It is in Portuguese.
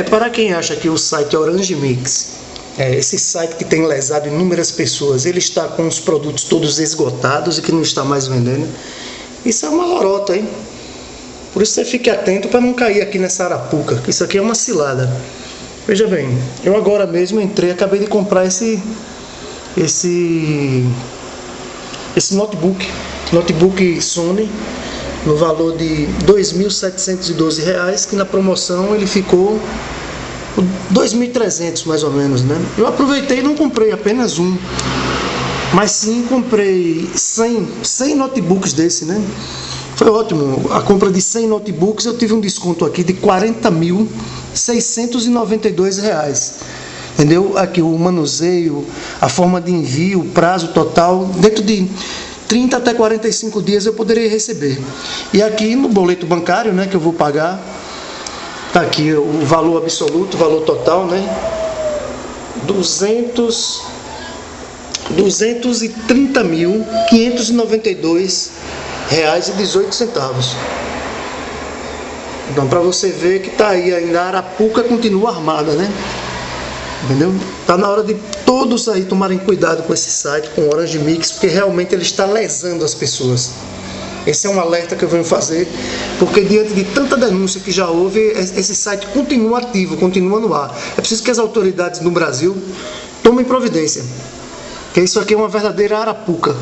Para quem acha que o site Orange Mix, esse site que tem lesado inúmeras pessoas, ele está com os produtos todos esgotados e que não está mais vendendo, isso é uma lorota, hein? Por isso você fique atento para não cair aqui nessa arapuca, que isso aqui é uma cilada. Veja bem, eu agora mesmo entrei, acabei de comprar esse notebook Sony, no valor de R$ 2.712, que na promoção ele ficou R$ 2.300 mais ou menos, né? Eu aproveitei e não comprei apenas um, mas sim comprei 100 notebooks desse, né? Foi ótimo, a compra de 100 notebooks eu tive um desconto aqui de R$ 40.692, entendeu? Aqui o manuseio, a forma de envio, o prazo total, dentro de 30 até 45 dias eu poderia receber. E aqui no boleto bancário, né, que eu vou pagar, tá aqui o valor absoluto, o valor total, né? R$ 230.592,18. Então, para você ver que tá aí ainda, a arapuca continua armada, né? Entendeu? Tá na hora de todos aí tomarem cuidado com esse site, com o Orange Mix, porque realmente ele está lesando as pessoas. Esse é um alerta que eu venho fazer, porque diante de tanta denúncia que já houve, esse site continua ativo, continua no ar. É preciso que as autoridades no Brasil tomem providência, porque isso aqui é uma verdadeira arapuca.